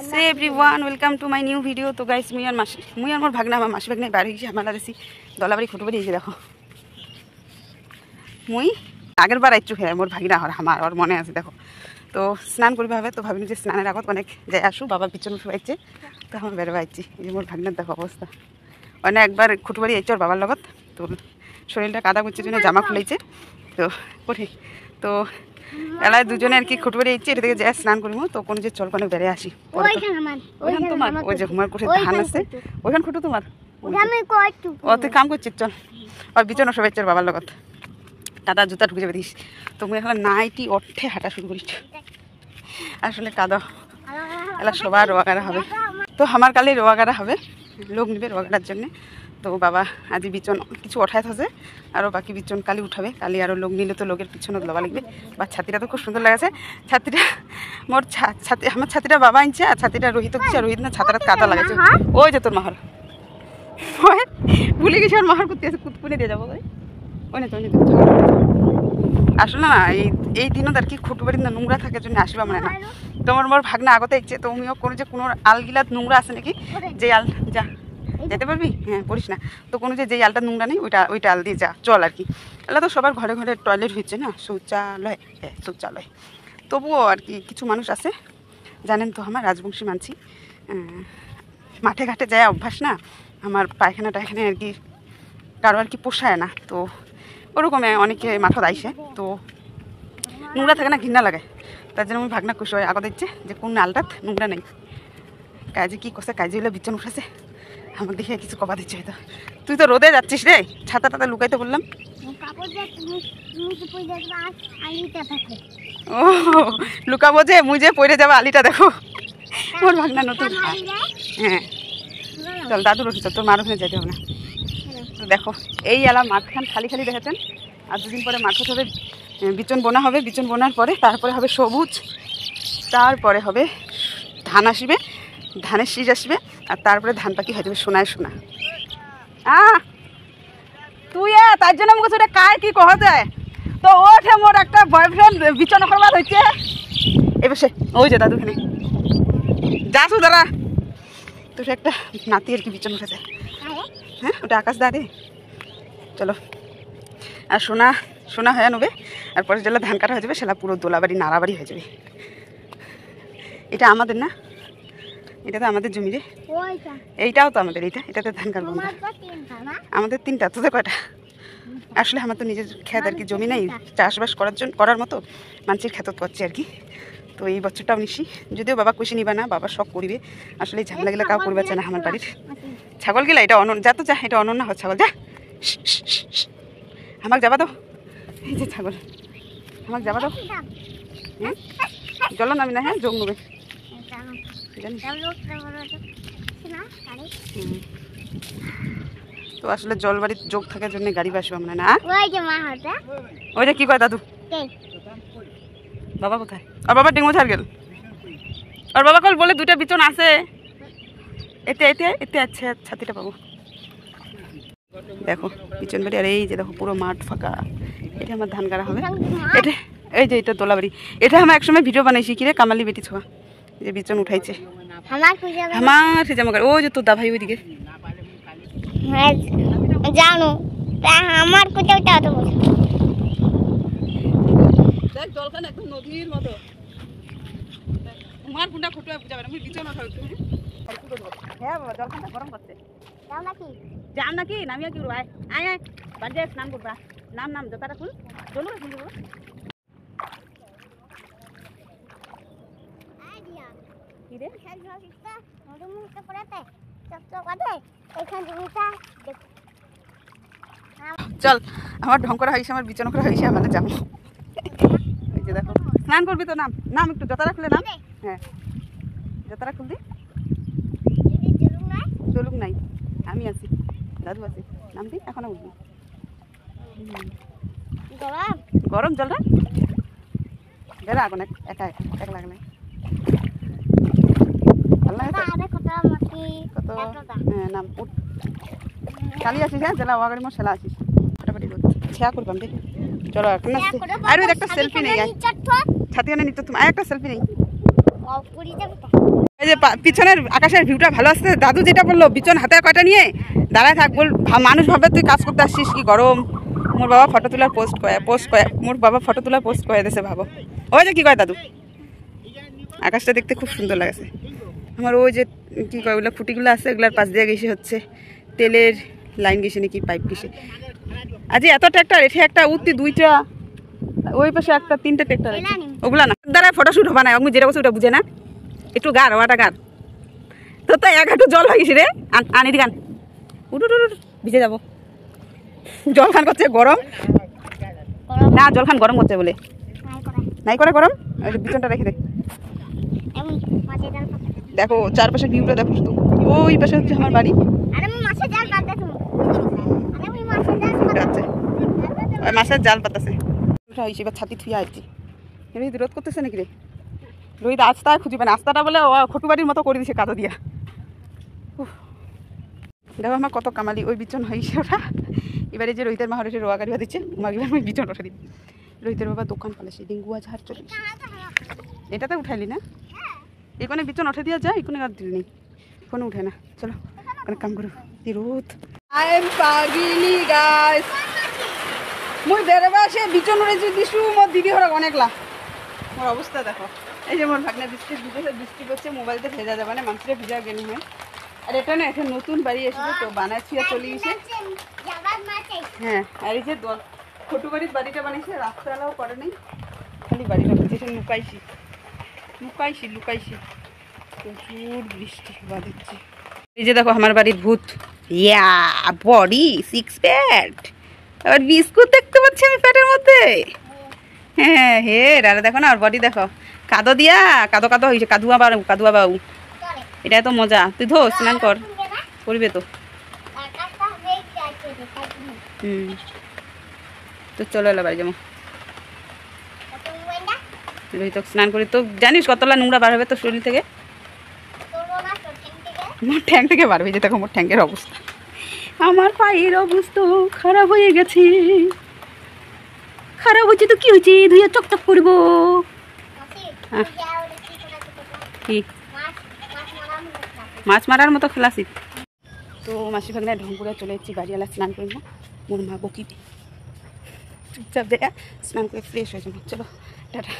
Say everyone welcome to my new video. তো guys মুই আর মোর ভাগনা আমার মাসি ভাগনা বাইরে গেছি হামালা দেছি দলাবাড়ি ফটো বাড়ি দেখো মুই আগের বার আইছু হ্যাঁ মোর ভাগিনা হর আমার ওর মনে আছে দেখো। তো স্নান করবে হবে তো ভাবিনি যে স্নানের আগত অনেক যাই আসু বাবা পিছনে শুয়াইছে তো আমার বেরোবা আইছি এই যে মোর ভাগনার দেখো অবস্থা অনেক একবার খুটবাড়ি আইছে ওর বাবার লগত। তো শরীরটা কাদা করছে জন্য জামা খুলেছে তো পরে তো এলাই দুজনে আর কি খুটবাড়ি আইছে এটা থেকে যাই স্নান করবো তো কোনো যে চল কোনো বেড়ে আসি ওইখান তোমার ওই যে ঘুমার কোঠে ধান আছে ওইখান খুঁটো তোমার ও তুই কাম করছিস চল আর বিছানো সবাই চল বাবার লগত কাদা জুতা ঢুকে যাবে দিস তো মুই এখন নাইটি ওঠে হাঁটা শুরু করিস আসলে কাদা এলা সবার রোয়াগারা হবে তো আমার কালে রোয়াগারা হবে লোক নিবে রোয়াগারার জন্যে। তো বাবা আজি বিচন কিছু ওঠাই থাকে আরও বাকি বিচন কালি উঠাবে কালি আরও লোক নিলে তো লোকের পিছনে লবা লাগবে বা ছাতিটা তো খুব সুন্দর লাগছে ছাতিটা মোর ছাতি আমার ছাতিটা বাবা আনছে আর ছাতিটা রোহিত দিচ্ছে রোহিত না ছাতাটা কাদা লাগাইছে ওই যে তোর মাহর ভুলে গেছি ওর মাহর করতে আছে কুতকুনে দিয়ে যাবো ওই না তো আসলে না এই দিনত আর কি খুটবাড়ি না নোংরা থাকার জন্য আসবা মানে না তোমার মোর ভাগনা আগতে ইচ্ছে তুমিও কোনো যে কোনো আলগিলাত নোংরা আছে নাকি যে আল যা যেতে পারবি হ্যাঁ পড়িস না তো কোনো যেই আলটা নোংরা নেই ওইটা আল দিয়ে যা চল আর কি এলা তো সবার ঘরে ঘরে টয়লেট হয়েছে না শৌচালয় হ্যাঁ শৌচালয় তবুও আর কি কিছু মানুষ আছে জানেন তো আমার রাজবংশী মানছি মাঠে ঘাটে যায় অভ্যাস না আমার পায়খানাটা এখানে আর কি কারো আর কি পোষায় না তো ওরকমে অনেকে মাঠত আইসে তো নোংরা থাকে না ঘৃণা লাগে তার জন্য আমি ভাগনা খুশি হয় আগত দিচ্ছে যে কোন আলটাত নোংরা নেই কাজে কী করছে কাজে হলে বিচন উঠেছে আমাকে দেখে কিছু কবা দিচ্ছে হয়তো তুই তো রোদে যাচ্ছিস রে ছাতা টাতা লুকাইতে বললাম ও লুকাবো যে মুই যে পড়ে যাবো আলিটা দেখো মোর ভাগনা নতুন হ্যাঁ চল দাদুর ওষুধ তোর মার ওখানে যেতে হবে না দেখো এই এলা মাঠখান খালি খালি দেখেছেন আর দুদিন পরে মাঠ হবে বিচন বোনা হবে বিচন বোনার পরে তারপরে হবে সবুজ তারপরে হবে ধান আসবে ধানের শীষ আসবে আর তারপরে ধান পাখি হয়ে যাবে সোনায় সোনা তুই তার জন্য আমাকে সেটা কার কি কহ যায় তো ওঠে মোর একটা বয়ফ্রেন্ড বিচনা করবার হয়েছে এবার সে ওই যে দাদুখানে যাস দাঁড়া তো সে একটা নাতি আর কি বিচন উঠে যায় হ্যাঁ ওটা আকাশ দাঁড়ে চলো আর সোনা সোনা হয়ে নেবে আর পরে যেটা ধান কাটা হয়ে যাবে সেটা পুরো দোলাবাড়ি নাড়াবাড়ি হয়ে যাবে এটা আমাদের না এটা তো আমাদের জমি রে এইটাও তো আমাদের এটাতে ধান কাটবো আমাদের তিনটা তোদের কয়টা আসলে আমার তো নিজের খেত আর কি জমি নেই চাষবাস করার মতো মানুষের খেত করছে আর কি তো এই বছরটাও নিশি যদিও বাবা খুশি নিবা না বাবা শখ করিবে আসলে এই ঝামেলা গেলে কাউ করবে না আমার বাড়ির ছাগল গেলা এটা যা তো যা এটা অনন্য হয় ছাগল যা আমাকে যাবা দাও এই যে ছাগল আমাকে যাবা দাও হ্যাঁ জল নামি না হ্যাঁ যোগ নেবে তো আসলে জলবাড়ির যোগ থাকার জন্য গাড়ি বাসবা মানে না ওইটা কি কয় দাদু বাবা কোথায় আর বাবা ডেঙ্গু ছাড় গেল আর বাবা কল বলে দুটা বিচন আছে এতে এতে এতে আছে ছাতিটা পাবো দেখো বিচন বাড়ি আর এই যে দেখো পুরো মাঠ ফাঁকা এটা আমার ধান গাড়া হবে এটা এই যে এটা দোলাবাড়ি এটা আমার একসময় ভিডিও বানাইছি কিরে কামালি বেটি ছোয়া যে বিচন উঠাইছে আমার সে জামা ও যে তোর দা ভাই ওইদিকে জানো আমার কোথাওটা তো দেখ জলখান একদম নদীর মতো তোমার গুন্ডা খুঁটে বুঝাবে আমি বিচন উঠাই হ্যাঁ বাবা জলখানটা গরম করছে যাম নাকি নামিয়া কি আয় আয় আয় বাড়ি স্নান করবা নাম জোতাটা খুল চলো খুল দেবো চল আমার ঢং করা হয়েছে আমার বিছানা করা হয়েছে আমাদের যাবো এই যে দেখো স্নান করবি তো নাম একটু জোতাটা খুলে নাম হ্যাঁ জোতাটা খুল দি চলুক নাই আমি আছি দাদু আছি নাম দি এখনো উঠবি গরম জলটা বেড়া এখন একা এক লাগে নাই কত হ্যাঁ নাম উঠ কালি আসিস হ্যাঁ জেলা ওয়াগাড়ি মোর সেলা আসিস ফাটাফাটি করতে ছেয়া করবাম রে চলো এখন আর একটা সেলফি নেই ছাতি নিতে তুমি আর একটা সেলফি নেই এই যে পিছনের আকাশের ভিউটা ভালো আসছে। দাদু যেটা বললো বিছন হাতে কয়টা নিয়ে দাঁড়ায় থাক, বল মানুষ ভাবে তুই কাজ করতে আসছিস কি গরম। মোর বাবা ফটো তোলার পোস্ট করে মোর বাবা ফটো তোলার পোস্ট করে দিয়েছে ভাবো। ওই যে কি কয় দাদু, আকাশটা দেখতে খুব সুন্দর লাগছে আমার। ওই যে কি কয় ওগুলো খুঁটিগুলো আছে, ওগুলার পাশ দিয়ে গেছে হচ্ছে তেলের লাইন গেছে নাকি পাইপ গেছে। আজ এত ট্র্যাক্টর, এঠে একটা উঠতি দুইটা, ওই পাশে একটা তিনটে ট্র্যাক্টর, ওগুলা না দ্বারা ফটোশুট হবে না। আমি যেটা বলছি ওটা বুঝে না, একটু গার ওটা গার তো তাই এক হাঁটু জল হয়ে গেছি রে। আনি দি গান উঠু ভিজে যাবো। জল খান করছে গরম না, জল খান গরম করছে বলে নাই করে গরম। ওই যে বিছনটা রেখে দে। দেখো চারপাশে ভিউটা দেখো শুধু। ওই পাশে হচ্ছে আমার বাড়ি। মাছের জাল পাতাছে এবার ছাতি থুয়া আসছি। রোহিত রোধ করতেছে নাকি রে? রোহিত আস্তা খুঁজি পায়, আস্তাটা বলে খটু বাড়ির মতো করে দিছে কাদো দিয়া। দেখো আমার কত কামালি। ওই বিছন হয়েছে ওরা। এবারে যে রোহিতের মা হরে রোয়া গাড়ি দিচ্ছে, মাগলে আমি বিছন ওঠা দিই। রোহিতের বাবা দোকান পালাইছে, ডেঙ্গুয়া ঝাড় চলে এটাতে উঠাইলি না? এখানে বিছন উঠে দিয়া যায়, এখানে আর দিল নেই, ফোনে উঠে না। চলো অনেক কাম করো। রোদ আই এম পাগিলি গাইস। মুই বেরোবা সে বিছন উড়েছি দিশু মোর দিদি হরক অনেকলা। মোর অবস্থা দেখো। এই যে মোর ভাগনা বিস্কিট দিতেছে, বৃষ্টি করছে, মোবাইলতে ভেজা যাবে না, মানুষের ভিজা গেলি হয়। আর এটা না এখন নতুন বাড়ি এসেছে তো বানাচ্ছি আর চলে গেছে। হ্যাঁ, আর এই যে ছোটো বাড়ির বাড়িটা বানিয়েছে, রাস্তাটাও করে নেই, খালি বাড়িটা করছে। লুকাইছি প্রচুর বৃষ্টি হওয়া দিচ্ছে। এই যে দেখো আমার বাড়ির ভূত, ইয়া বডি 6 প্যাট, আবার বিস্কুট দেখতে পাচ্ছি আমি প্যাটের মধ্যে। হ্যাঁ হে আর দেখো না, আর বডি দেখো কাদো দিয়া কাদো হয়েছে, কাদুয়া বাবু। এটা তো মজা। তুই ধো স্নান করবে তো। তো চলো এলা বাড়ি যাবো। রোহিত স্নান করি তো জানিস কতলা নোংরা বার হবে তোর শরীর থেকে, মোর ঠ্যাং থেকে বার হয়ে যেতে। মোর ঠ্যাঙ্কের অবস্থা, আমার পায়ের অবস্থা খারাপ হয়ে গেছে। খারাপ হচ্ছে তো কি হয়েছে, ধুয়ে চকচক করবো। কি মাছ মারার মতো খেলাছি তো। মাসি ভাগনা ঢং করে চলে এসেছি, বাড়িওয়ালা স্নান করি না, মোর মা বকিবে। চুপচাপ দেখা স্নান করে ফ্রেশ হয়ে যাবো। চলো টাটা।